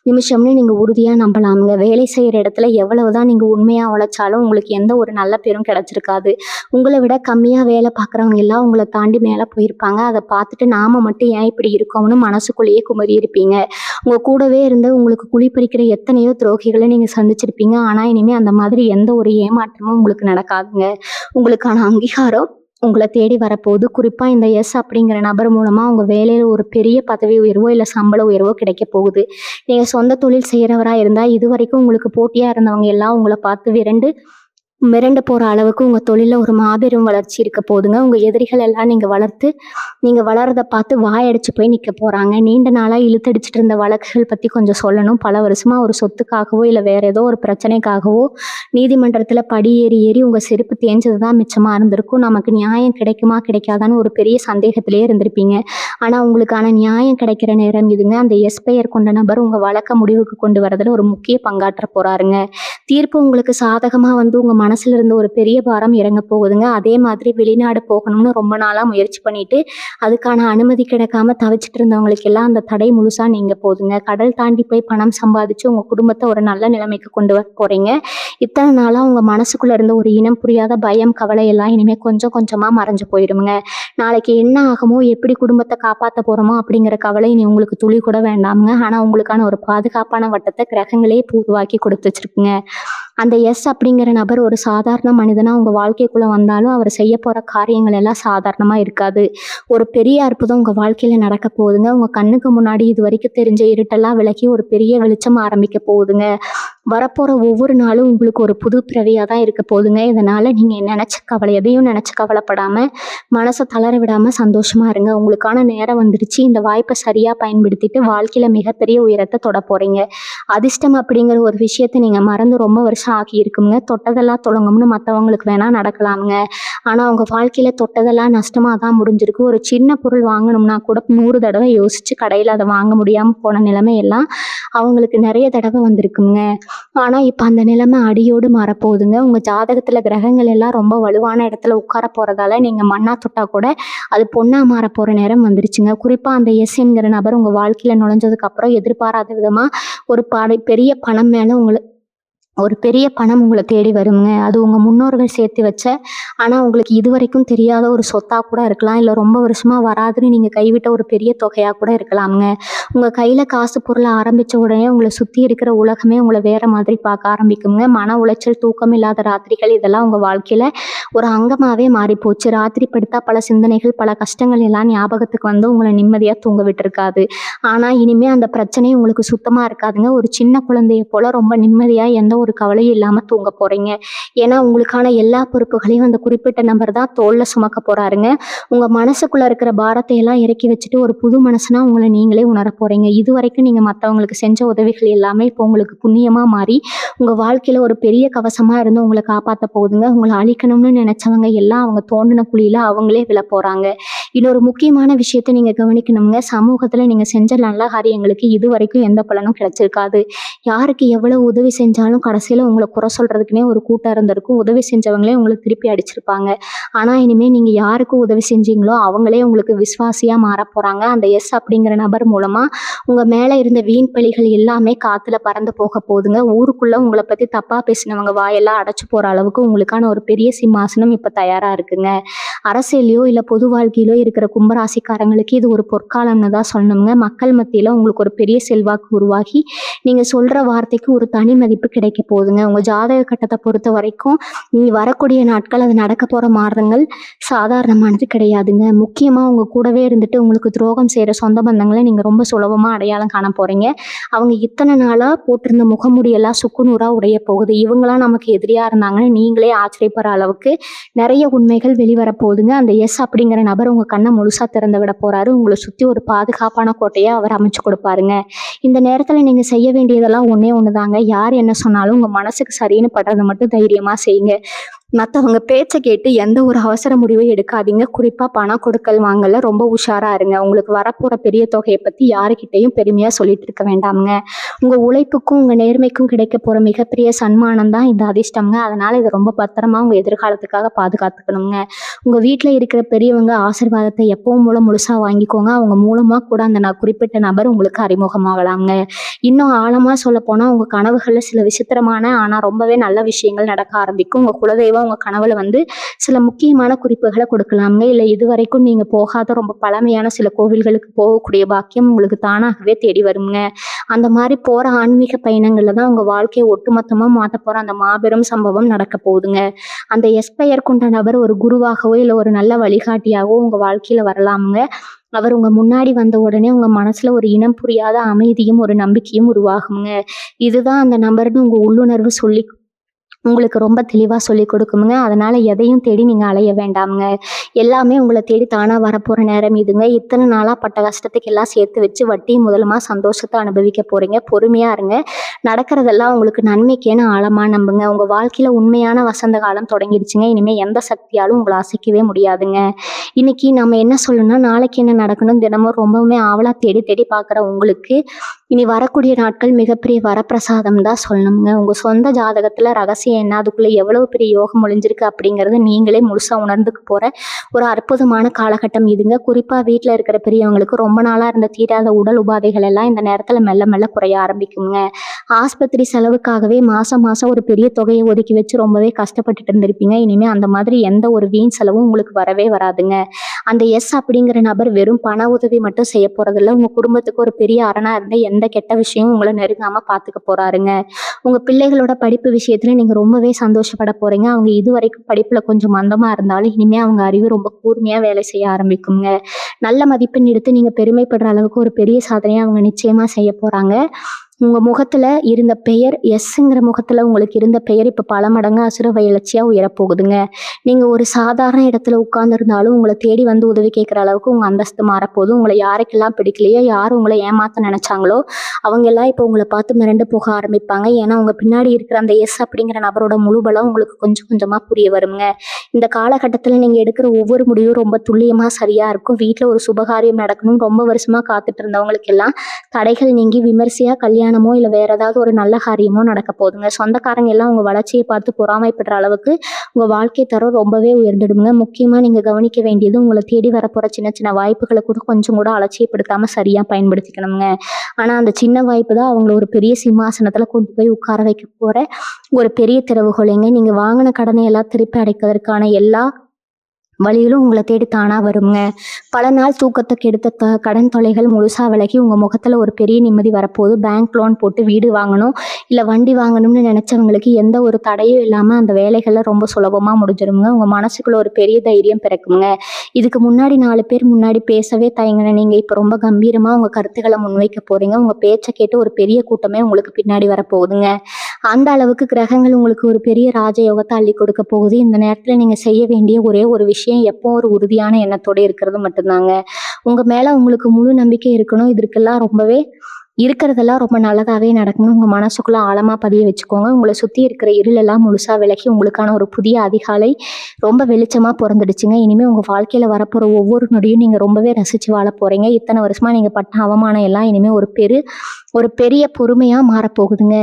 நிமிஷம்னு நீங்கள் உறுதியாக நம்பலாமுங்க. வேலை செய்கிற இடத்துல எவ்வளவுதான் நீங்கள் உண்மையாக உழைச்சாலும் உங்களுக்கு எந்த ஒரு நல்ல பேரும் கிடைச்சிருக்காது. உங்களை விட கம்மியாக வேலை பார்க்குறவங்க எல்லாம் உங்களை தாண்டி மேலே போயிருப்பாங்க. அதை பார்த்துட்டு நாம மட்டும் ஏன் இப்படி இருக்கோம்னு மனசுக்குள்ளேயே குமரி இருப்பீங்க. உங்கள் கூடவே இருந்து உங்களுக்கு குழி பறிக்கிற எத்தனையோ துரோகிகளை நீங்கள் சந்திச்சிருப்பீங்க. ஆனால் இனிமேல் அந்த மாதிரி எந்த ஒரு ஏமாற்றமும் உங்களுக்கு நடக்காதுங்க. உங்களுக்கான அங்கீகாரம் உங்களை தேடி வரப்போகுது. குறிப்பாக இந்த எஸ் அப்படிங்கிற நபர் மூலமாக உங்கள் வேலையில் ஒரு பெரிய பதவி உயர்வோ இல்லை சம்பள உயர்வோ கிடைக்க போகுது. நீங்கள் சொந்த தொழில் செய்கிறவராக இருந்தால் இது வரைக்கும் உங்களுக்கு போட்டியாக இருந்தவங்க எல்லாம் உங்களை பார்த்து மிரண்டு போகிற அளவுக்கு உங்கள் தொழிலில் ஒரு மாபெரும் வளர்ச்சி இருக்க போகுதுங்க. உங்கள் எதிரிகள் எல்லாம் நீங்கள் வளர்றதை பார்த்து வாயடிச்சு போய் நிற்க போகிறாங்க. நீண்ட நாளாக இழுத்தடிச்சிட்டு இருந்த வழக்குகள் பற்றி கொஞ்சம் சொல்லணும். பல வருஷமாக ஒரு சொத்துக்காகவோ இல்லை வேறு ஏதோ ஒரு பிரச்சனைக்காகவோ நீதிமன்றத்தில் படி ஏறி உங்கள் செருப்பு தேஞ்சது தான் மிச்சமாக இருந்திருக்கும். நமக்கு நியாயம் கிடைக்குமா கிடைக்காதான்னு ஒரு பெரிய சந்தேகத்திலே இருந்திருப்பீங்க. ஆனால் உங்களுக்கான நியாயம் கிடைக்கிற நேரம் இதுங்க. அந்த எஸ் பெயர் கொண்ட நபர் உங்கள் வழக்க முடிவுக்கு கொண்டு வரதுல ஒரு முக்கிய பங்காற்ற போகிறாருங்க. தீர்ப்பு உங்களுக்கு சாதகமாக வந்து உங்கள் மனசுல இருந்து ஒரு பெரிய பாரம் இறங்க போகுதுங்க. அதே மாதிரி வெளிநாடு போகணும்னு ரொம்ப நாளா முயற்சி பண்ணிட்டு அதுக்கான அனுமதி கிடைக்காம தவிச்சிட்டு இருந்தவங்களுக்கு எல்லாம் அந்த தடை முழுசா நீங்க போகுதுங்க. கடல் தாண்டி போய் பணம் சம்பாதிச்சு உங்க குடும்பத்தை ஒரு நல்ல நிலைமைக்கு கொண்டு வர போறீங்க. இத்தனை நாளா உங்க மனசுக்குள்ள இருந்த ஒரு இனம் புரியாத பயம், கவலை எல்லாம் இனிமே கொஞ்சம் கொஞ்சமா மறைஞ்சு போயிருமுங்க. நாளைக்கு என்ன ஆகுமோ, எப்படி குடும்பத்தை காப்பாத்த போறோமோ அப்படிங்கிற கவலை இனி உங்களுக்கு துளி கூட வேண்டாமுங்க. ஆனா உங்களுக்கான ஒரு பாதுகாப்பான வட்டத்தை கிரகங்களே உருவாக்கி கொடுத்து வச்சிருக்குங்க. அந்த எஸ் அப்படிங்கிற நபர் ஒரு சாதாரண மனிதனா உங்க வாழ்க்கைக்குள்ள வந்தாலும் அவர் செய்ய போற காரியங்கள் எல்லாம் சாதாரணமா இருக்காது. ஒரு பெரிய அற்புதம் உங்க வாழ்க்கையில நடக்க போகுதுங்க. உங்க கண்ணுக்கு முன்னாடி இது வரைக்கும் தெரிஞ்ச இருட்டெல்லாம் விலகி ஒரு பெரிய வெளிச்சம் ஆரம்பிக்க போகுதுங்க. வரப்போற ஒவ்வொரு நாளும் உங்களுக்கு ஒரு புது பிறவியா தான் இருக்க போகுதுங்க. இதனால நீங்க எதையும் நினைச்சு கவலைப்படாம, மனசை தளர விடாம சந்தோஷமா இருங்க. உங்களுக்கான நேரம் வந்துருச்சு. இந்த வாய்ப்பை சரியா பயன்படுத்திட்டு வாழ்க்கையில மிகப்பெரிய உயரத்தை தொட போறீங்க. அதிர்ஷ்டம் அப்படிங்கிற ஒரு விஷயத்தை நீங்க மறந்து ரொம்ப வருஷம் ஆகி இருக்குங்க. தொட்டதெல்லாம் தொடங்கும்னு மற்றவங்களுக்கு வேணா நடக்கலாமுங்க. ஆனா உங்க வாழ்க்கையில தொட்டதெல்லாம் நஷ்டமா தான் முடிஞ்சிருக்கு. ஒரு சின்ன பொருள் வாங்கணும்னா கூட 100 தடவை யோசிச்சு கடையில அதை வாங்க முடியாம போன நிலைமை எல்லாம் அவங்களுக்கு நிறைய தடவை வந்திருக்குங்க. ஆனா இப்ப அந்த நிலைமை அடியோடு மாறப்போகுதுங்க. உங்க ஜாதகத்துல கிரகங்கள் எல்லாம் ரொம்ப வலுவான இடத்துல உட்கார போறதால நீங்க மண்ணா தொட்டா கூட அது பொண்ணா மாற போற நேரம் வந்துருச்சுங்க. குறிப்பா அந்த எஸ் என்கிற நபர் உங்க வாழ்க்கையில நுழைஞ்சதுக்கு அப்புறம் எதிர்பாராத விதமா ஒரு பெரிய பணம் மேல ஒரு பெரிய பணம் உங்களை தேடி வருங்க. அது உங்க முன்னோர்கள் சேர்த்து வச்ச, ஆனா உங்களுக்கு இதுவரைக்கும் தெரியாத ஒரு சொத்தா கூட இருக்கலாம். இல்ல ரொம்ப வருஷமா வராதுன்னு நீங்க கைவிட்ட ஒரு பெரிய தொகையா கூட இருக்கலாமுங்க. உங்க கையில காசு பொருள் ஆரம்பிச்ச உடனே உங்களை சுத்தி இருக்கிற உலகமே உங்களை வேற மாதிரி பார்க்க ஆரம்பிக்குங்க. மன உளைச்சல், தூக்கம் இல்லாத ராத்திரிகள் இதெல்லாம் உங்க வாழ்க்கையில ஒரு அங்கமாவே மாறி போச்சு. ராத்திரி படுத்தா பல சிந்தனைகள், பல கஷ்டங்கள் எல்லாம் ஞாபகத்துக்கு வந்து உங்களை நிம்மதியா தூங்க விட்டுருக்காது. ஆனா இனிமே அந்த பிரச்சனை உங்களுக்கு சுத்தமா இருக்காதுங்க. ஒரு சின்ன குழந்தைய போல ரொம்ப நிம்மதியா எந்த ஒரு கவலையும் இல்லாம தூங்க போறீங்க. ஏன்னா உங்களுக்கான எல்லா பொறுப்புகளையும் அந்த குறிப்பிட்ட நபர் தான் தோல்ல சுமக்க போறாருங்க. உங்க மனசுக்குள்ள இருக்கிற பாரத்தை எல்லாம் இறக்கி வச்சுட்டு ஒரு புது மனசுனா உங்களை நீங்களே உணர போறீங்க. இது வரைக்கும் நீங்க மற்றவங்களுக்கு செஞ்ச உதவிகள் எல்லாமே இப்போ உங்களுக்கு புண்ணியமா மாறி உங்க வாழ்க்கையில ஒரு பெரிய கவசமா இருந்து உங்களை காப்பாத்த போகுதுங்க. உங்களை அழிக்கணும்னு நினைச்சவங்க எல்லாம் அவங்க தோண்டின குழியில அவங்களே விழ போறாங்க. இன்னொரு முக்கியமான விஷயத்த நீங்க கவனிக்கணுங்க. சமூகத்துல நீங்க செஞ்ச நல்ல காரியங்களுக்கு இது வரைக்கும் எந்த பலனும் கிடைச்சிருக்காது. யாருக்கு எவ்வளவு உதவி செஞ்சாலும் கடைசியில உங்களை குறை சொல்றதுக்குன்னே ஒரு கூட்டம் இருந்திருக்கும். உதவி செஞ்சவங்களே உங்களை திருப்பி அடிச்சிருப்பாங்க. ஆனா இனிமே நீங்க யாருக்கு உதவி செஞ்சீங்களோ அவங்களே உங்களுக்கு விசுவாசியா மாற போறாங்க. அந்த எஸ் அப்படிங்கிற நபர் மூலமா உங்க மேல இருந்த வீண் பழிகள் எல்லாமே காத்துல பறந்து போக போகுதுங்க. ஊருக்குள்ள உங்களை பத்தி தப்பா பேசினவங்க வாயெல்லாம் அடைச்சு போற அளவுக்கு உங்களுக்கான ஒரு பெரிய சிம்மாசனம் இப்ப தயாரா இருக்குங்க. அரசியலையோ இல்ல பொது வாழ்க்கையிலோ இருக்கிற கும்பராசிக்காரங்களுக்கு இது ஒரு பொற்காலம்னு தான் சொல்லணுங்க. மக்கள் மத்தியில உங்களுக்கு ஒரு பெரிய செல்வாக்கு உருவாகி நீங்க சொல்ற வார்த்தைக்கு ஒரு தனி மதிப்பு கிடைக்க போகுதுங்க. உங்க ஜாதக கட்டத்தை பொறுத்த வரைக்கும் நீ வரக்கூடிய நாட்கள் அது நடக்க போற மாற்றங்கள் சாதாரணமானது கிடையாதுங்க. முக்கியமா உங்க கூடவே இருந்துட்டு உங்களுக்கு துரோகம் செய்யற சொந்த பந்தங்களை நீங்க ரொம்ப சுலபமா அடையாளம் காண போறீங்க. அவங்க இத்தனை நாளா போட்டிருந்த முகமுடியெல்லாம் சுக்குநூறா உடைய போகுது. இவங்களாம் நமக்கு எதிரியா இருந்தாங்கன்னு நீங்களே ஆச்சரியப்படுற அளவுக்கு நிறைய உண்மைகள் வெளிவர போகுதுங்க. அந்த எஸ் அப்படிங்கிற நபர் உங்க கண்ணை முழுசா திறந்து விட போறாரு. உங்களை சுத்தி ஒரு பாதுகாப்பான கோட்டையை அவர் அமைச்சு கொடுப்பாருங்க. இந்த நேரத்துல நீங்க செய்ய வேண்டியதெல்லாம் ஒண்ணே ஒண்ணுதாங்க. யார் என்ன சொன்னாலும் உங்க மனசுக்கு சரின்னு படுறதை மட்டும் தைரியமா செய்யுங்க. மற்றவங்க பேச்சை கேட்டு எந்த ஒரு அவசர முடிவும் எடுக்காதீங்க. குறிப்பா பணம் கொடுக்கல் வாங்கல ரொம்ப உஷாரா இருங்க. உங்களுக்கு வரப்போற பெரிய தொகையை பத்தி யாருக்கிட்டையும் பெருமையா சொல்லிட்டு இருக்க வேண்டாமுங்க. உங்க உழைப்புக்கும் உங்க நேர்மைக்கும் கிடைக்க போற மிகப்பெரிய சன்மானம் தான் இந்த அதிர்ஷ்டம்ங்க. அதனால இதை ரொம்ப பத்திரமா உங்க எதிர்காலத்துக்காக பாதுகாத்துக்கணுங்க. உங்க வீட்டுல இருக்கிற பெரியவங்க ஆசீர்வாதத்தை எப்பவும் மூலம் முழுசா வாங்கிக்கோங்க. அவங்க மூலமா கூட அந்த குறிப்பிட்ட நபர் உங்களுக்கு அறிமுகமாகலாங்க. இன்னும் ஆழமா சொல்ல போனா உங்க கனவுகள்ல சில விசித்திரமான ஆனா ரொம்பவே நல்ல விஷயங்கள் நடக்க ஆரம்பிக்கும். உங்க குலதெய்வம் உங்க கனவுல வந்து சில முக்கியமான குறிப்புகளை கொடுக்கலாங்க. இல்ல இதுவரைக்கும் நீங்க போகாத ரொம்ப பழமையான சில கோவில்களுக்கு போகக்கூடிய பாக்கியம் உங்களுக்கு தானாகவே தேடி வருங்க. அந்த மாதிரி போற ஆன்மீக பயணங்கள்ல தான் உங்க வாழ்க்கையை ஒட்டுமொத்தமா மாத்த போற அந்த மாபெரும் சம்பவம் நடக்க போகுதுங்க. அந்த எஸ்பெயர் கொண்ட நபர் ஒரு குருவாகவோ இல்ல ஒரு நல்ல வழிகாட்டியாகவோ உங்க வாழ்க்கையில வரலாமுங்க. அவர் உங்க முன்னாடி வந்த உடனே உங்க மனசுல ஒரு இனம் புரியாத அமைதியும் ஒரு நம்பிக்கையும் உருவாகுங்க. இதுதான் அந்த நபர்னு உங்க உள்ளுணர்வு சொல்லி உங்களுக்கு ரொம்ப தெளிவா சொல்லிக் கொடுக்குமுங்க. அதனால எதையும் தேடி நீங்க அலைய வேண்டாமுங்க. எல்லாமே உங்களை தேடி தானா வரப்போற நேரம் இதுங்க. இத்தனை நாளா பட்ட கஷ்டத்துக்கு எல்லாம் சேர்த்து வச்சு வட்டி முதலமா சந்தோஷத்தை அனுபவிக்க போறீங்க. பொறுமையா இருங்க. நடக்கிறதெல்லாம் உங்களுக்கு நன்மைக்கேன்னு ஆழமா நம்புங்க. உங்க வாழ்க்கையில உண்மையான வசந்த காலம் தொடங்கிடுச்சுங்க. இனிமே எந்த சக்தியாலும் உங்களை அசைக்கவே முடியாதுங்க. இன்னைக்கு நம்ம என்ன சொல்லணும்னா, நாளைக்கு என்ன நடக்கணும் தினமும் ரொம்பவுமே ஆவலா தேடி தேடி பார்க்குற உங்களுக்கு இனி வரக்கூடிய நாட்கள் மிகப்பெரிய வரப்பிரசாதம் தான் சொல்லணுங்க. உங்க சொந்த ஜாதகத்துல ரகசிய ரகசியம் என்ன, அதுக்குள்ள எவ்வளவு பெரிய யோகம் ஒளிஞ்சிருக்கு அப்படிங்கறத நீங்களே முழுசா உணர்ந்துக்க போற ஒரு அற்புதமான காலகட்டம் இதுங்க. குறிப்பா வீட்ல இருக்கிற பெரியவங்களுக்கு ரொம்ப நாளா இருந்த தீராத உடல் உபாதைகள் எல்லாம் இந்த நேரத்துல மெல்ல மெல்ல குறைய ஆரம்பிக்குங்க. ஆஸ்பத்திரி செலவுக்காகவே மாசம் மாசம் ஒரு பெரிய தொகையை ஒதுக்கி வச்சு ரொம்பவே கஷ்டப்பட்டுட்டு இருந்திருப்பீங்க. இனிமே அந்த மாதிரி எந்த ஒரு வீண் செலவும் உங்களுக்கு வரவே வராதுங்க. அந்த எஸ் அப்படிங்கிற நபர் வெறும் பண உதவி மட்டும் செய்ய போறதில்ல. உங்க குடும்பத்துக்கு ஒரு பெரிய அரணா இருந்து எந்த கெட்ட விஷயமும் உங்கள நெருங்காம பாத்துக்க போறாருங்க. உங்க பிள்ளைகளோட படிப்பு விஷயத்துல நீங்க ரொம்பவே சந்தோஷப்பட போறீங்க. அவங்க இதுவரைக்கும் படிப்புல கொஞ்சம் மந்தமா இருந்தாலும் இனிமே அவங்க அறிவு ரொம்ப கூர்மையா வேலை செய்ய ஆரம்பிக்குங்க. நல்ல மதிப்பெண் எடுத்து நீங்க பெருமைப்படுற அளவுக்கு ஒரு பெரிய சாதனையை அவங்க நிச்சயமா செய்ய போறாங்க. உங்க முகத்துல இருந்த பெயர் எஸ்ங்கிற முகத்துல உங்களுக்கு இருந்த பெயர் இப்ப பல மடங்கு அசுர வளர்ச்சியா உயரப்போகுதுங்க. நீங்க ஒரு சாதாரண இடத்துல உட்கார்ந்திருந்தாலும் உங்களை தேடி வந்து உதவி கேட்கிற அளவுக்கு உங்க அந்தஸ்து மாறப்போகுது. உங்களை யாருக்கெல்லாம் பிடிக்கலையோ, யார் உங்களை ஏமாத்த நினைச்சாங்களோ அவங்க எல்லாம் இப்போ உங்களை பார்த்து மிரண்டு போக ஆரம்பிப்பாங்க. ஏன்னா உங்க பின்னாடி இருக்கிற அந்த எஸ் அப்படிங்கிற நபரோட முழு பலம் உங்களுக்கு கொஞ்சம் கொஞ்சமா புரிய வருங்க. இந்த காலகட்டத்துல நீங்க எடுக்கிற ஒவ்வொரு முடிவும் ரொம்ப துல்லியமா சரியா இருக்கும். வீட்டுல ஒரு சுபகாரியம் நடக்கணும் ரொம்ப வருஷமா காத்துட்டு இருந்தவங்களுக்கு எல்லாம் தடைகள் நீங்கி விமர்சையா கல்யாணமோ இல்ல வேற ஏதாவது ஒரு நல்ல காரியமோ நடக்க போகுதுங்க. சொந்தக்காரங்க எல்லாம் உங்க வளர்ச்சியை பார்த்து பொறாமைப்படுற அளவுக்கு உங்க வாழ்க்கை தரம் ரொம்பவே உயர்ந்துடுங்க. முக்கியமா நீங்க கவனிக்க வேண்டியது உங்களை தேடி வரப்போற சின்ன சின்ன வாய்ப்புகளை கூட கொஞ்சம் கூட அலட்சியப்படுத்தாம சரியா பயன்படுத்திக்கணுங்க. ஆனா அந்த சின்ன வாய்ப்பு தான் அவங்கள ஒரு பெரிய சிம்மாசனத்துல கொண்டு போய் உட்கார வைக்க போற ஒரு பெரிய திறவுகோலைங்க. நீங்க வாங்கின கடனை எல்லாம் திருப்பி அடைப்பதற்கான எல்லா வழியிலும் உங்களை தேடி தானா வருங்க. பல நாள் தூக்கத்தை கெடுத்த கடன் தொல்லைகள் முழுசா விலகி உங்க முகத்துல ஒரு பெரிய நிம்மதி வரப்போகுது. பேங்க் லோன் போட்டு வீடு வாங்கணும் இல்ல வண்டி வாங்கணும்னு நினைச்சவங்களுக்கு எந்த ஒரு தடையும் இல்லாம அந்த வேலைகள்ல ரொம்ப சுலபமா முடிஞ்சிருங்க. உங்க மனசுக்குள்ள ஒரு பெரிய தைரியம் பிறக்குங்க. இதுக்கு முன்னாடி 4 பேர் முன்னாடி பேசவே தயங்கின நீங்க இப்ப ரொம்ப கம்பீரமா உங்க கருத்துக்களை முன்வைக்க போறீங்க. உங்க பேச்சை கேட்டு ஒரு பெரிய கூட்டமே உங்களுக்கு பின்னாடி வரப்போகுதுங்க. அந்த அளவுக்கு கிரகங்கள் உங்களுக்கு ஒரு பெரிய ராஜயோகத்தை அள்ளி கொடுக்க போகுது. இந்த நேரத்துல நீங்க செய்ய வேண்டிய ஒரே ஒரு விஷயம் எப்போ ஒரு உறுதியான எண்ணத்தோட இருக்கிறது மட்டும்தாங்க. உங்க மேல உங்களுக்கு முழு நம்பிக்கை இருக்கணும். இதற்கெல்லாம் ரொம்பவே இருக்கிறதெல்லாம் ரொம்ப நல்லதாவே நடக்கணும். உங்க மனசுக்குள்ள ஆழமா பதிய வச்சுக்கோங்க. உங்களை சுத்தி இருக்கிற இருள் எல்லாம் முழுசா விலகி உங்களுக்கான ஒரு புதிய அதிகாலை ரொம்ப வெளிச்சமா பிறந்துடுச்சுங்க. இனிமே உங்க வாழ்க்கையில வரப்போற ஒவ்வொரு நொடியும் நீங்க ரொம்பவே ரசிச்சு வாழ போறீங்க. இத்தனை வருஷமா நீங்க பட்ட அவமானம் எல்லாம் இனிமே ஒரு பெரிய பொறுமையா மாறப்போகுதுங்க.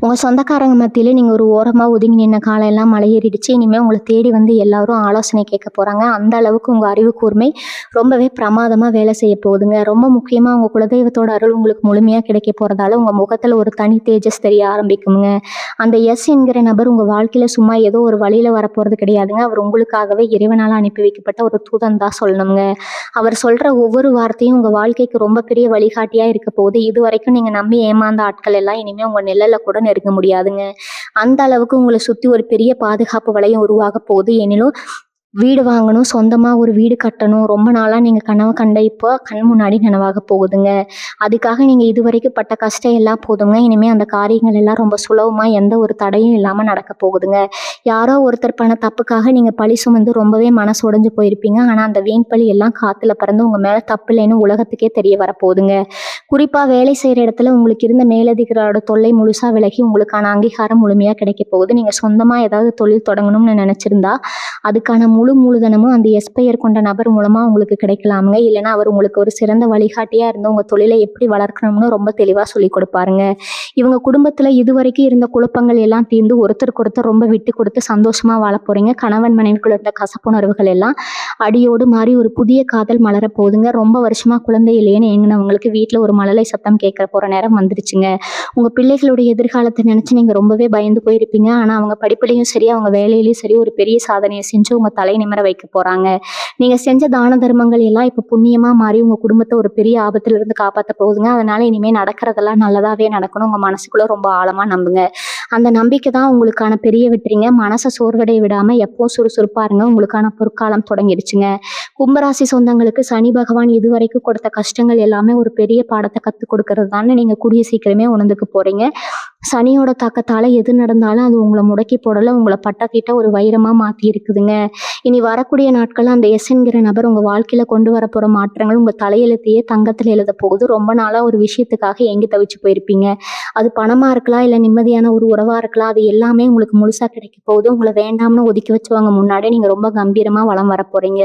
உங்க சொந்தக்காரங்க மத்தியில நீங்க ஒரு ஓரமா ஒதுங்கி நின்ன காலம் எல்லாம் மலையேறிடுச்சு. இனிமே உங்களை தேடி வந்து எல்லாரும் ஆலோசனை கேட்க போறாங்க. அந்த அளவுக்கு உங்க அறிவு கூர்மை ரொம்பவே பிரமாதமா வேலை செய்ய போகுதுங்க. ரொம்ப முக்கியமா உங்க குலதெய்வத்தோட அருள் உங்களுக்கு முழுமையா கிடைக்க போறதால உங்க முகத்துல ஒரு தனி தேஜஸ் தெரிய ஆரம்பிக்குங்க. அந்த எஸ் என்கிற நபர் உங்க வாழ்க்கையில சும்மா ஏதோ ஒரு வழியில வரப்போறது கிடையாதுங்க. அவர் உங்களுக்காகவே இறைவனால அனுப்பி வைக்கப்பட்ட ஒரு தூதன் தான் சொல்லணுங்க. அவர் சொல்ற ஒவ்வொரு வார்த்தையும் உங்க வாழ்க்கைக்கு ரொம்ப பெரிய வழிகாட்டியா இருக்க போகுது. இது வரைக்கும் நீங்க நம்பி ஏமாந்த ஆட்கள் எல்லாம் இனிமே உங்க நிழல்ல கூட நெருங்க முடியாதுங்க. அந்த அளவுக்கு உங்களை சுத்தி ஒரு பெரிய பாதுகாப்பு வளையம் உருவாக போகுது. எனினும் வீடு வாங்கணும், சொந்தமா ஒரு வீடு கட்டணும், ரொம்ப நாளா நீங்க கனவு கண்ட இப்போ கண் முன்னாடி நனவாக போகுதுங்க. அதுக்காக நீங்க இதுவரைக்கும் பட்ட கஷ்டம் எல்லாம் போதுங்க. இனிமே அந்த காரியங்கள் எல்லாம் ரொம்ப சுலபமா எந்த ஒரு தடையும் இல்லாம நடக்க போகுதுங்க. யாரோ ஒருத்தர் பண்ண தப்புக்காக நீங்க பழி சுமந்து ரொம்பவே மனசு உடைஞ்சு போயிருப்பீங்க. ஆனா அந்த வீண் பழி எல்லாம் காத்துல பறந்து உங்க மேல தப்பு இல்லைன்னு உலகத்துக்கே தெரிய வரப்போகுதுங்க. குறிப்பா வேலை செய்யற இடத்துல உங்களுக்கு இருந்த மேலதிகாரோட தொல்லை முழுசா விலகி உங்களுக்கான அங்கீகாரம் முழுமையா கிடைக்க போகுது. நீங்க சொந்தமா ஏதாவது தொழில் தொடங்கணும்னு நினைச்சிருந்தா அதுக்கான மூலதனமும் அந்த எஸ்பெயர் கொண்ட நபர் மூலமா உங்களுக்கு கிடைக்கலாமுங்க. இல்லைன்னா அவர் உங்களுக்கு ஒரு சிறந்த வழிகாட்டியா இருந்து உங்க தொழிலை எப்படி வளர்க்கணும்னு ரொம்ப தெளிவா சொல்லி கொடுப்பாருங்க. இவங்க குடும்பத்துல இதுவரைக்கும் இருந்த குழப்பங்கள் எல்லாம் தீர்ந்து ஒருத்தருக்கு ஒருத்தர் ரொம்ப விட்டு கொடுத்து சந்தோஷமா வாழ போறீங்க. கணவன் மனைவிக்குள்ள இருந்த கசப்புணர்வுகள் எல்லாம் அடியோடு மாறி ஒரு புதிய காதல் மலர போகுதுங்க. ரொம்ப வருஷமா குழந்தை இல்லையேன்னு ஏங்கினவங்களுக்கு வீட்டுல ஒரு மழலை சத்தம் கேட்க போற நேரம் வந்துருச்சுங்க. உங்க பிள்ளைகளுடைய எதிர்காலத்தை நினைச்சு நீங்க ரொம்பவே பயந்து போயிருப்பீங்க. ஆனா அவங்க படிப்புலையும் சரி அவங்க வேலையிலயும் சரி ஒரு பெரிய சாதனையை செஞ்சு உங்க தலை நிமிர வைக்க போறாங்க. நீங்க செஞ்ச தான தர்மங்கள் எல்லாம் இப்ப புண்ணியமா மாறி உங்க குடும்பத்தை ஒரு பெரிய ஆபத்துல இருந்து காப்பாத்த போகுதுங்க. அதனால இனிமே நடக்கிறதெல்லாம் நல்லதாவே நடக்கணும். உங்க மனசுக்குள்ள ரொம்ப ஆழமா நம்புங்க. அந்த நம்பிக்கை தான் உங்களுக்கான பெரிய வெற்றிங்க. மனசை சோர்வடைய விடாம எப்பவும் சுறுசுறுப்பா இருங்க. உங்களுக்கான பொற்காலம் தொடங்கிடுச்சுங்க. கும்பராசி சொந்தங்களுக்கு சனி பகவான் இதுவரைக்கும் கொடுத்த கஷ்டங்கள் எல்லாமே ஒரு பெரிய பாடத்தை கத்துக் கொடுக்கறது தானே நீங்க கூடிய சீக்கிரமே உணர்ந்துக்க போறீங்க. சனியோட தாக்கத்தால எது நடந்தாலும் அது உங்களை முடக்கி போடல, உங்களை பட்டத்திட்ட ஒரு வைரமா மாத்தி இருக்குதுங்க. இனி வரக்கூடிய நாட்கள்ல அந்த எஸ் என்கிற நபர் உங்க வாழ்க்கையில கொண்டு வர போற மாற்றங்கள் உங்க தலையெழுத்தையே தங்கத்துல எழுத போகுது. ரொம்ப நாளா ஒரு விஷயத்துக்காக ஏங்கி தவிச்சு போயிருப்பீங்க. அது பணமா இருக்கலாம் இல்ல நிம்மதியான ஒரு உறவா இருக்கலாம். அது எல்லாமே உங்களுக்கு முழுசா கிடைக்க போகுது. உங்களை வேண்டாம்னு ஒதுக்கி வச்சவங்க முன்னாடி நீங்க ரொம்ப கம்பீரமா வலம் வர போறீங்க.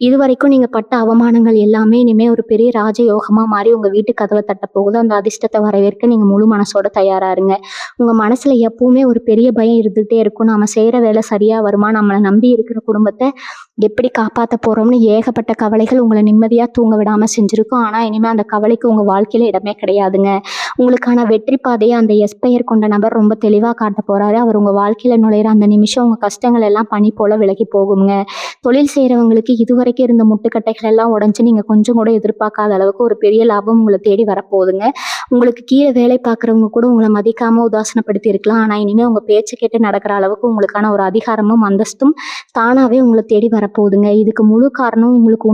இது வரைக்கும் நீங்க பட்ட அவமானங்கள் எல்லாமே இனிமே ஒரு பெரிய ராஜயோகமா மாறி உங்க வீட்டு கதவை தட்ட போகுது. அந்த அதிர்ஷ்டத்தை வரவேற்க நீங்க முழு மனசோட தயாரா இருங்க. உங்கள் மனசில் எப்பவுமே ஒரு பெரிய பயம் இருந்துகிட்டே இருக்கும். நம்ம செய்கிற வேலை சரியாக வருமா, நம்மளை நம்பி இருக்கிற குடும்பத்தை எப்படி காப்பாற்ற போகிறோம்னு ஏகப்பட்ட கவலைகள் உங்களை நிம்மதியாக தூங்க விடாமல் செஞ்சுருக்கும். ஆனால் இனிமேல் அந்த கவலைக்கு உங்கள் வாழ்க்கையில் இடமே கிடையாதுங்க. உங்களுக்கான வெற்றி பாதையை அந்த எஸ்பெயர் கொண்ட நபர் ரொம்ப தெளிவாக காட்ட போகிறாரு. அவர் உங்கள் வாழ்க்கையில் நுழையிற அந்த நிமிஷம் உங்கள் கஷ்டங்கள் எல்லாம் பனி போல் விலகி போகுங்க. தொழில் செய்கிறவங்களுக்கு இதுவரைக்கும் இருந்த முட்டுக்கட்டைகள் எல்லாம் உடஞ்சி நீங்கள் கொஞ்சம் கூட எதிர்பார்க்காத அளவுக்கு ஒரு பெரிய லாபம் உங்களை தேடி வரப்போகுதுங்க. உங்களுக்கு கீழே வேலை பார்க்குறவங்க கூட உங்களை மதிக்காமல் உதாசனப்படுத்தி இருக்கலாம். ஆனால் இனிமேல் உங்கள் பேச்சை கேட்டு நடக்கிற அளவுக்கு உங்களுக்கான ஒரு அதிகாரமும் அந்தஸ்தும் தானாகவே உங்களை தேடி வரப்போகுதுங்க. இதுக்கு முழு காரணம் உங்களுக்கு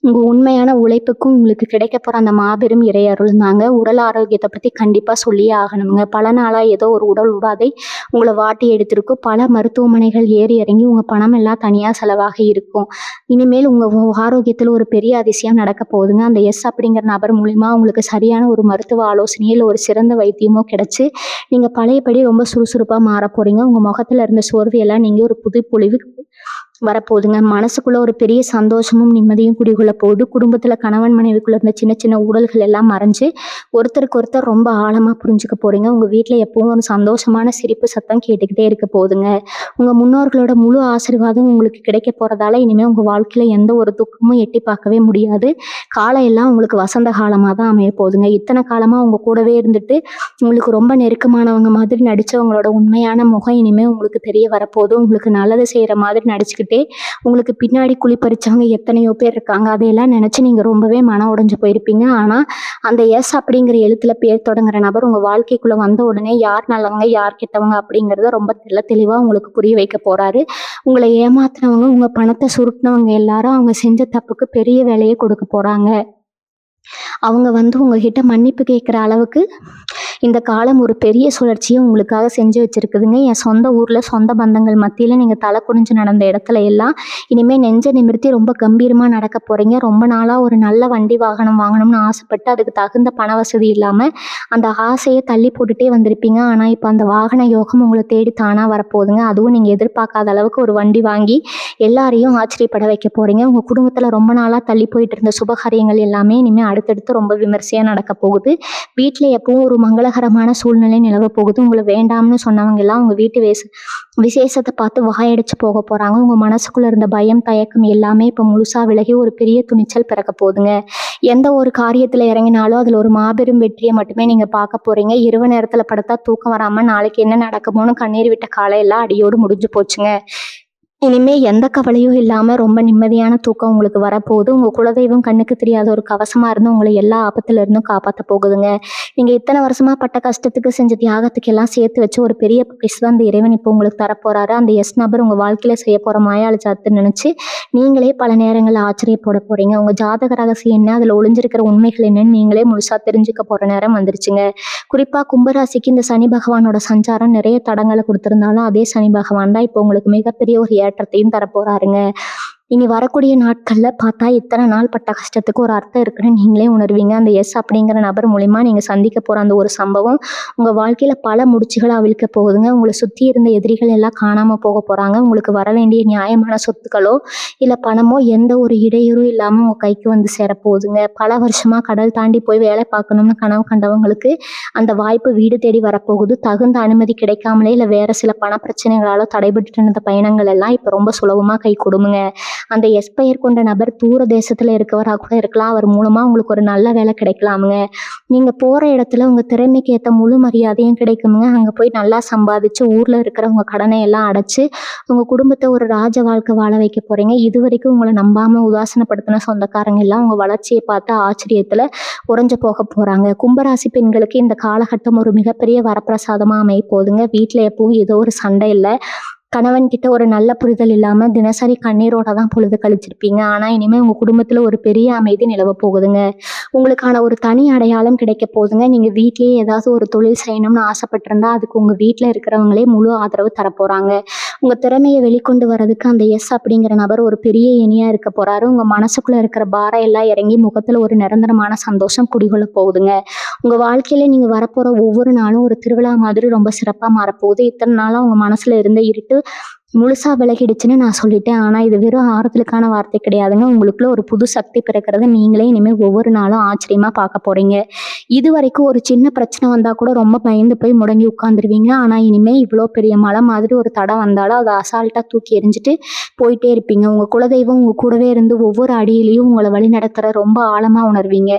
உங்கள் உண்மையான உழைப்புக்கும் உங்களுக்கு கிடைக்க போகிற அந்த மாபெரும் இறையருள் தாங்க. உடல் ஆரோக்கியத்தை பற்றி கண்டிப்பாக சொல்லியே ஆகணுங்க. பல நாளாக ஏதோ ஒரு உடல் உபாதை உங்களை வாட்டி எடுத்திருக்கும். பல மருத்துவமனைகள் ஏறி இறங்கி உங்கள் பணம் எல்லாம் தனியாக செலவாக இருக்கும். இனிமேல் உங்கள் ஆரோக்கியத்தில் ஒரு பெரிய அதிசயம் நடக்க போகுதுங்க. அந்த எஸ் அப்படிங்கிற நபர் மூலிமா உங்களுக்கு சரியான ஒரு மருத்துவ ஆலோசனையோ இல்லை ஒரு சிறந்த வைத்தியமோ கிடச்சி நீங்கள் பழையபடி ரொம்ப சுறுசுறுப்பாக மாற போகிறீங்க. உங்கள் முகத்தில் இருந்த சோர்வையெல்லாம் நீங்கள் ஒரு புது பொலிவு வரப்போகுதுங்க. மனசுக்குள்ள ஒரு பெரிய சந்தோஷமும் நிம்மதியும் குடிகொள்ள போகுது. குடும்பத்தில் கணவன் மனைவிக்குள்ள இருந்த சின்ன சின்ன ஊழல்கள் எல்லாம் மறைஞ்சு ஒருத்தருக்கு ஒருத்தர் ரொம்ப ஆழமாக புரிஞ்சுக்க போகிறீங்க. உங்கள் வீட்டில் எப்பவும் ஒரு சந்தோஷமான சிரிப்பு சத்தம் கேட்டுக்கிட்டே இருக்க போகுதுங்க. உங்கள் முன்னோர்களோட முழு ஆசீர்வாதம் உங்களுக்கு கிடைக்க போகிறதால இனிமேல் உங்கள் வாழ்க்கையில் எந்த ஒரு துக்கமும் எட்டி பார்க்கவே முடியாது. காலம் எல்லாம் உங்களுக்கு வசந்த காலமாக தான் அமைய போகுதுங்க. இத்தனை காலமாக உங்கள் கூடவே இருந்துட்டு உங்களுக்கு ரொம்ப நெருக்கமானவங்க மாதிரி நடித்தவங்களோட உண்மையான முகம் இனிமேல் உங்களுக்கு தெரிய வரப்போகுது. உங்களுக்கு நல்லது செய்கிற மாதிரி நடிச்சுக்கிட்டு உங்களுக்கு பின்னாடி குழிப்பறிச்சவங்க எத்தனையோ பேர் இருக்காங்க. அதையெல்லாம் நினைச்சு நீங்க ரொம்பவே மன உடைஞ்சு போயிருப்பீங்க. ஆனா அந்த எஸ் அப்படிங்கிற எழுத்துல பேர் தொடங்குற நபர் உங்க வாழ்க்கைக்குள்ள வந்த உடனே யார் நல்லவங்க யார் கெட்டவங்க அப்படிங்கறத ரொம்ப தெளிவா உங்களுக்கு புரிய வைக்க போறாரு. உங்களை ஏமாத்துனவங்க, உங்க பணத்தை சுருட்டினவங்க எல்லாரும் அவங்க செஞ்ச தப்புக்கு பெரிய வேலையை கொடுக்க போறாங்க. அவங்க உங்ககிட்ட மன்னிப்பு கேட்குற அளவுக்கு இந்த காலம் ஒரு பெரிய சுழற்சியை உங்களுக்காக செஞ்சு வச்சிருக்குதுங்க. என் சொந்த ஊரில் சொந்த பந்தங்கள் மத்தியில் நீங்கள் தலை குனிஞ்சு நடந்த இடத்துல எல்லாம் இனிமேல் நெஞ்சை நிமிர்த்தி ரொம்ப கம்பீரமாக நடக்க போகிறீங்க. ரொம்ப நாளாக ஒரு நல்ல வண்டி வாகனம் வாங்கணும்னு ஆசைப்பட்டு அதுக்கு தகுந்த பண வசதி இல்லாமல் அந்த ஆசையை தள்ளி போட்டுகிட்டே வந்திருப்பீங்க. ஆனால் இப்போ அந்த வாகன யோகம் உங்களை தேடி தானாக வரப்போகுதுங்க. அதுவும் நீங்கள் எதிர்பார்க்காத அளவுக்கு ஒரு வண்டி வாங்கி எல்லாரையும் ஆச்சரியப்பட வைக்க போகிறீங்க. உங்கள் குடும்பத்தில் ரொம்ப நாளாக தள்ளி போயிட்டு இருந்த சுபகாரியங்கள் எல்லாமே இனிமேல் அடுத்தடுத்து ரொம்ப விமர்சையாக நடக்க போகுது. வீட்டில் எப்பவும் ஒரு மங்களகரமான சூழ்நிலை நிலவ போகுது. உங்களை வேண்டாம்னு சொன்னவங்க எல்லாம் உங்கள் வீட்டு விசேஷத்தை பார்த்து வாயடிச்சு போக போகிறாங்க. உங்கள் மனசுக்குள்ளே இருந்த பயம் தயக்கம் எல்லாமே இப்போ முழுசாக விலகி ஒரு பெரிய துணிச்சல் பிறக்க போகுதுங்க. எந்த ஒரு காரியத்தில் இறங்கினாலும் அதில் ஒரு மாபெரும் வெற்றியை மட்டுமே நீங்கள் பார்க்க போகிறீங்க. இரவு நேரத்தில் படுத்தா தூக்கம் வராமல் நாளைக்கு என்ன நடக்குமோன்னு கண்ணீர் விட்ட காலையெல்லாம் அடியோடு முடிஞ்சு போச்சுங்க. இனிமே எந்த கவலையும் இல்லாமல் ரொம்ப நிம்மதியான தூக்கம் உங்களுக்கு வரப்போகுது. உங்கள் குலதெய்வம் கண்ணுக்கு தெரியாத ஒரு கவசமாக இருந்து உங்களை எல்லா ஆபத்துல இருந்தும் காப்பாற்ற போகுதுங்க. நீங்கள் இத்தனை வருஷமாக பட்ட கஷ்டத்துக்கு செஞ்ச தியாகத்துக்கு எல்லாம் சேர்த்து வச்சு ஒரு பெரிய பரிசு தான் அந்த இறைவன் இப்போ உங்களுக்கு தரப்போறாரு. அந்த எஸ் நபர் உங்கள் வாழ்க்கையில் செய்ய போகிற மாயாளி சாத்து நினச்சி நீங்களே பல நேரங்களில் ஆச்சரியப்பட போகிறீங்க. உங்கள் ஜாதக ரகசியம் என்ன, அதில் ஒளிஞ்சிருக்கிற உண்மைகள் என்னன்னு நீங்களே முழுசாக தெரிஞ்சுக்க போகிற நேரம் வந்துருச்சுங்க. குறிப்பாக கும்பராசிக்கு இந்த சனி பகவானோட சஞ்சாரம் நிறைய தடங்களை கொடுத்துருந்தாலும் அதே சனி பகவான் தான் இப்போ உங்களுக்கு மிகப்பெரிய ஒரு ஏற்றத்தையும் தரப்போறாருங்க. இனி வரக்கூடிய நாட்கள்ல பார்த்தா இத்தனை நாள் பட்ட கஷ்டத்துக்கு ஒரு அர்த்தம் இருக்குன்னு நீங்களே உணர்வீங்க. அந்த எஸ் அப்படிங்கிற நபர் மூலிமா நீங்க சந்திக்க போற அந்த ஒரு சம்பவம் உங்க வாழ்க்கையில பல முடிச்சுகளை அவிழ்க்க போகுதுங்க. உங்களை சுத்தி இருந்த எதிரிகள் எல்லாம் காணாம போக போறாங்க. உங்களுக்கு வர வேண்டிய நியாயமான சொத்துக்களோ இல்ல பணமோ எந்த ஒரு இடையூறும் இல்லாம உங்க கைக்கு வந்து சேரப்போகுதுங்க. பல வருஷமா கடல் தாண்டி போய் வேலை பார்க்கணும்னு கனவு கண்டவங்களுக்கு அந்த வாய்ப்பு வீடு தேடி வரப்போகுது. தகுந்த அனுமதி கிடைக்காமலே இல்ல வேற சில பண பிரச்சனைகளாலோ தடைபட்டு இருந்த பயணங்கள் எல்லாம் இப்ப ரொம்ப சுலபமா கை கொடுங்க. அந்த எஸ்பெயர் கொண்ட நபர் தூர தேசத்துல இருக்கவராக கூட இருக்கலாம். அவர் மூலமா உங்களுக்கு ஒரு நல்ல வேலை கிடைக்கலாமுங்க. நீங்க போற இடத்துல உங்க திறமைக்கு ஏற்ற முழு மரியாதையும் கிடைக்குமுங்க. அங்க போய் நல்லா சம்பாதிச்சு ஊர்ல இருக்கிற உங்க கடனை எல்லாம் அடைச்சு உங்க குடும்பத்தை ஒரு ராஜ வாழ்க்கை வாழ வைக்க போறீங்க. இது வரைக்கும் உங்களை நம்பாம உதாசனப்படுத்தின சொந்தக்காரங்க எல்லாம் உங்க வளர்ச்சியை பார்த்து ஆச்சரியத்துல உறைஞ்சு போக போறாங்க. கும்பராசி பெண்களுக்கு இந்த காலகட்டம் ஒரு மிகப்பெரிய வரப்பிரசாதமா அமைய போகுதுங்க. வீட்டுல எப்பவும் ஏதோ ஒரு சண்டை இல்லை, கணவன் கிட்ட ஒரு நல்ல புரிதல் இல்லாம தினசரி கண்ணீரோட தான் பொழுது கழிச்சிருப்பீங்க. ஆனா இனிமே உங்க குடும்பத்துல ஒரு பெரிய அமைதி நிலவ போகுதுங்க. உங்களுக்கான ஒரு தனி அடையாளம் கிடைக்க போகுதுங்க. நீங்க வீட்லயே ஏதாவது ஒரு தொழில் செய்யணும்னு ஆசைப்பட்டிருந்தா அதுக்கு உங்க வீட்டுல இருக்கிறவங்களே முழு ஆதரவு தரப்போறாங்க. உங்க திறமையை வெளிக்கொண்டு வர்றதுக்கு அந்த எஸ் அப்படிங்கிற நபர் ஒரு பெரிய இனியா இருக்க போறாரு. உங்க மனசுக்குள்ள இருக்கிற பாரம் எல்லாம் இறங்கி முகத்துல ஒரு நிரந்தரமான சந்தோஷம் குடிகொள்ள போகுதுங்க. உங்க வாழ்க்கையில நீங்க வரப்போற ஒவ்வொரு நாளும் ஒரு திருவிழா மாதிரி ரொம்ப சிறப்பா மாறப்போகுது. இத்தனை நாளா உங்க மனசுல இருந்த இருட்டு முழுசா விலகிடுச்சுன்னு நான் சொல்லிட்டேன். ஆனா இது வெறும் ஆறுதலுக்கான வார்த்தை கிடையாதுங்க. உங்களுக்குள்ள ஒரு புது சக்தி பிறக்கிறத நீங்களே இனிமே ஒவ்வொரு நாளும் ஆச்சரியமா பார்க்க போறீங்க. இதுவரைக்கும் ஒரு சின்ன பிரச்சனை வந்தா கூட ரொம்ப பயந்து போய் முடங்கி உட்காந்துருவீங்க. ஆனா இனிமே இவ்வளோ பெரிய மலை மாதிரி ஒரு தடம் வந்தாலும் அத அசால்ட்டா தூக்கி எறிஞ்சுட்டு போயிட்டே இருப்பீங்க. உங்க குலதெய்வம் உங்க கூடவே இருந்து ஒவ்வொரு அடியிலயும் உங்கள வழிநடத்துற ரொம்ப ஆழமா உணர்வீங்க.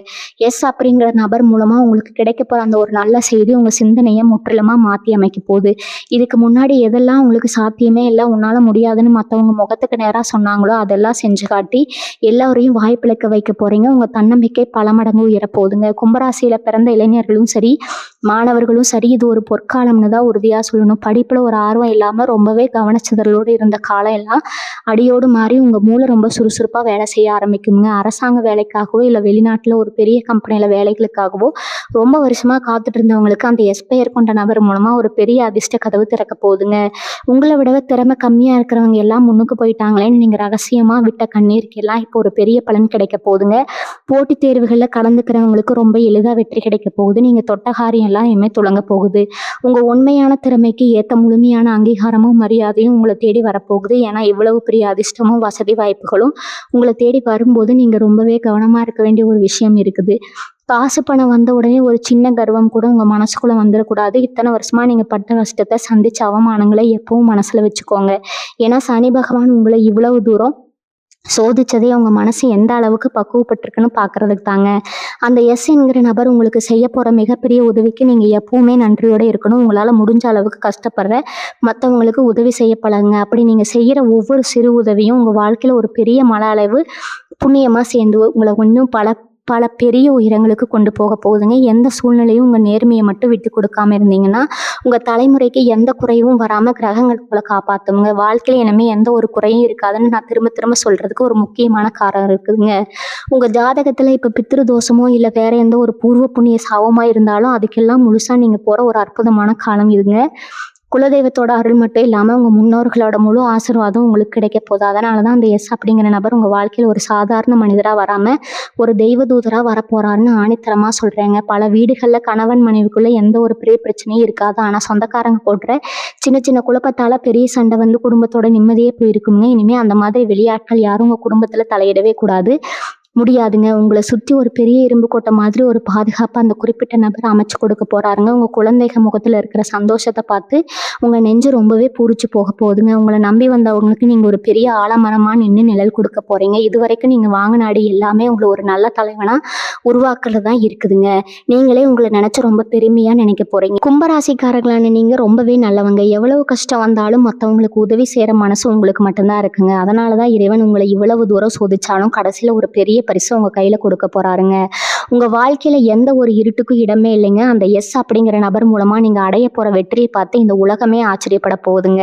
எஸ் அப்படிங்கிற நபர் மூலமா உங்களுக்கு கிடைக்க போற அந்த ஒரு நல்ல செய்தி உங்க சிந்தனைய முற்றிலுமா மாத்தி அமைக்க போகுது. இதுக்கு முன்னாடி எதெல்லாம் உங்களுக்கு சாத்தியமே இல்ல, உன்னால முடியாதுன்னு மத்தவங்க முகத்துக்கு நேரா சொன்னாங்களோ அதெல்லாம் செஞ்சு காட்டி எல்லாரையும் வாய்ப்பிழக்க வைக்க போறீங்க. உங்க தன்னம்பிக்கை பல மடங்கு உயரப் போகுதுங்க. கும்பராசியில பிறந்த இளைஞர்களும் சரி, மாணவர்களும் சரி, இது ஒரு பொற்காலம்னு தான் உறுதியா சொல்லணும். படிப்புல ஒரு ஆர்வம் இல்லாம ரொம்பவே கவனச்சிதறலோடு இருந்த காலம் எல்லாம் அடியோடு மாறி உங்க மூளை ரொம்ப சுறுசுறுப்பா வேலை செய்ய ஆரம்பிக்குங்க. அரசாங்க வேலைக்காகவோ இல்ல வெளிநாட்டுல ஒரு பெரிய கம்பெனில வேலைகளுக்காகவோ ரொம்ப வருஷமா காத்துட்டு இருந்தவங்களுக்கு அந்த எஸ்பெயர் கொண்ட நபர் மூலமா ஒரு பெரிய அதிர்ஷ்ட கதவு திறக்க போகுதுங்க. உங்களை விடவே திறமை கம்மியா இருக்கிறவங்க எல்லாம் முன்னுக்கு போயிட்டாங்களேன்னு நீங்க ரகசியமா விட்ட கண்ணீருக்கு எல்லாம் இப்போ ஒரு பெரிய பலன் கிடைக்க போகுதுங்க. போட்டித் தேர்வுகள்ல கலந்துக்கிறவங்களுக்கு ரொம்ப எளிதா வெற்றி கிடைக்க போகுது. நீங்க தொட்ட காரியம் எல்லாம் இனிமே துலங்க போகுது. உங்க உண்மையான திறமைக்கு ஏத்த முழுமையான அங்கீகாரமும் மரியாதையும் உங்களை தேடி வரப்போகுது. ஏன்னா இவ்வளவு பெரிய அதிர்ஷ்டமும் வசதி வாய்ப்புகளும் உங்களை தேடி வரும்போது நீங்க ரொம்பவே கவனமா இருக்க வேண்டிய ஒரு விஷயம் இருக்குது. காசு பணம் வந்த உடனே ஒரு சின்ன கர்வம் கூட உங்க மனசுக்குள்ள வந்துடக்கூடாது. இத்தனை வருஷமா நீங்க பட்ட கஷ்டத்தை சந்திச்ச அவமானங்களை எப்பவும் மனசுல வச்சுக்கோங்க. ஏன்னா சனி பகவான் உங்களை இவ்வளவு தூரம் சோதிச்சதே உங்க மனசு எந்த அளவுக்கு பக்குவப்பட்டிருக்குன்னு பாக்குறதுக்கு தாங்க. அந்த எஸ் என்கிற நபர் உங்களுக்கு செய்ய போற மிகப்பெரிய உதவிக்கு நீங்க எப்பவுமே நன்றியோட இருக்கணும். உங்களால முடிஞ்ச அளவுக்கு கஷ்டப்படுற மற்றவங்களுக்கு உதவி செய்ய பழகுங்க. அப்படி நீங்க செய்யற ஒவ்வொரு சிறு உதவியும் உங்க வாழ்க்கையில ஒரு பெரிய மன அளவு புண்ணியமா சேர்ந்து உங்களை இன்னும் பல பல பெரிய உயரங்களுக்கு கொண்டு போக போகுதுங்க. எந்த சூழ்நிலையும் உங்க நேர்மையை மட்டும் விட்டு கொடுக்காம இருந்தீங்கன்னா உங்க தலைமுறைக்கு எந்த குறையும் வராம கிரகங்கள் உங்களை காப்பாத்துங்க. வாழ்க்கையில இனிமே எந்த ஒரு குறையும் இருக்காதுன்னு நான் திரும்ப திரும்ப சொல்றதுக்கு ஒரு முக்கியமான காரணம் இருக்குதுங்க. உங்க ஜாதகத்துல இப்ப பித்ரு தோஷமோ இல்ல வேற எந்த ஒரு பூர்வ புண்ணிய சாபமா இருந்தாலும் அதுக்கெல்லாம் முழுசா நீங்க போற ஒரு அற்புதமான காலம் இதுங்க. குலதெய்வத்தோட அருள் மட்டும் இல்லாம உங்க முன்னோர்களோட முழு ஆசீர்வாதம் உங்களுக்கு கிடைக்க போகுது. அதனாலதான் அந்த எஸ் அப்படிங்கிற நபர் உங்க வாழ்க்கையில ஒரு சாதாரண மனிதரா வராம ஒரு தெய்வ தூதரா வரப்போறாருன்னு ஆணித்தரமா சொல்றேங்க. பல வீடுகள்ல கணவன் மனைவிக்குள்ள எந்த ஒரு பெரிய பிரச்சனையும் இருக்காது. ஆனா சொந்தக்காரங்க போடுற சின்ன சின்ன குழப்பத்தால பெரிய சண்டை வந்து குடும்பத்தோட நிம்மதியே போயிருக்குங்க. இனிமே அந்த மாதிரி வெளியாட்கள் யாரும் உங்க குடும்பத்துல தலையிடவே கூடாது. முடியாதுங்க. உங்கள சுத்தி ஒரு பெரிய இரும்பு கோட்டை மாதிரி ஒரு பாதுகாப்பா அந்த குறிப்பிட்ட நபர் அமைச்சு கொடுக்க போறாருங்க. உங்க குழந்தைங்க முகத்துல இருக்கிற சந்தோஷத்தை பார்த்து உங்க நெஞ்சு ரொம்பவே பூரிச்சு போக போகுதுங்க. உங்களை நம்பி வந்தவங்களுக்கு நீங்க ஒரு பெரிய ஆலமரமா நின்று நிழல் கொடுக்க போறீங்க. இதுவரைக்கும் நீங்க வாங்கின அடி எல்லாமே உங்களை ஒரு நல்ல தலைவனா உருவாக்குறது தான் இருக்குதுங்க. நீங்களே உங்களை நினைச்சு ரொம்ப பெருமையா நினைக்க போறீங்க. கும்பராசிக்காரர்களான நீங்க ரொம்பவே நல்லவங்க. எவ்வளவு கஷ்டம் வந்தாலும் மற்றவங்களுக்கு உதவி செய்யற மனசு உங்களுக்கு மட்டும்தான் இருக்குங்க. அதனாலதான் இறைவன் உங்களை இவ்வளவு தூரம் சோதிச்சாலும் கடைசியில ஒரு பெரிய பரிசு உங்க கையில கொடுக்க போறாருங்க. உங்க வாழ்க்கையில எந்த ஒரு இருட்டுக்கும் இடமே இல்லைங்க. அந்த எஸ் அப்படிங்கிற நபர் மூலமா நீங்க அடைய போற வெற்றியை பார்த்து இந்த உலகமே ஆச்சரியப்பட போகுதுங்க.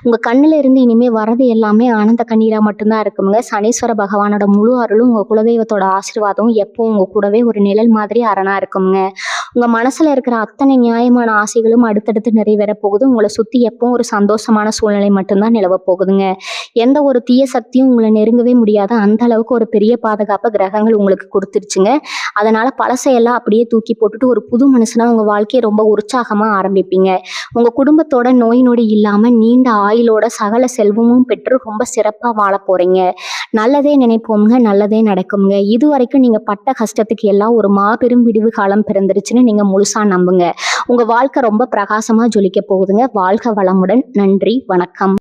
உங்க கண்ணுல இருந்து இனிமே வரது எல்லாமே ஆனந்த கண்ணீரா மட்டும்தான் இருக்குங்க. சனீஸ்வர பகவானோட முழு அருளும் உங்க குலதெய்வத்தோட ஆசீர்வாதம் எப்போ உங்க கூடவே ஒரு நிழல் மாதிரி அரணா இருக்குங்க. உங்க மனசுல இருக்கிற அத்தனை நியாயமான ஆசைகளும் அடுத்தடுத்து நிறைவேற போகுது. உங்களை சுத்தி எப்பவும் ஒரு சந்தோஷமான சூழ்நிலை மட்டும்தான் நிலவ போகுதுங்க. எந்த ஒரு தீய சக்தியும் உங்களை நெருங்கவே முடியாது. அந்த அளவுக்கு ஒரு பெரிய பாதுகாப்பு கிரகங்கள் உங்களுக்கு கொடுத்துருச்சுங்க. அதனால பழசையெல்லாம் அப்படியே தூக்கி போட்டுட்டு ஒரு புது மனுஷனா உங்க வாழ்க்கையை ரொம்ப உற்சாகமா ஆரம்பிப்பீங்க. உங்க குடும்பத்தோட நோய் நொடி இல்லாம நீண்ட ஆயுளோட சகல செல்வமும் பெற்று ரொம்ப சிறப்பா வாழ போறீங்க. நல்லதே நினைப்போம்ங்க, நல்லதே நடக்குங்க. இது வரைக்கும் நீங்க பட்ட கஷ்டத்துக்கு எல்லாம் ஒரு மாபெரும் விடிவு காலம் பிறந்துருச்சுன்னு நீங்க முழுசா நம்புங்க. உங்க வாழ்க்கை ரொம்ப பிரகாசமா ஜொலிக்க போகுதுங்க. வாழ்க வளமுடன். நன்றி, வணக்கம்.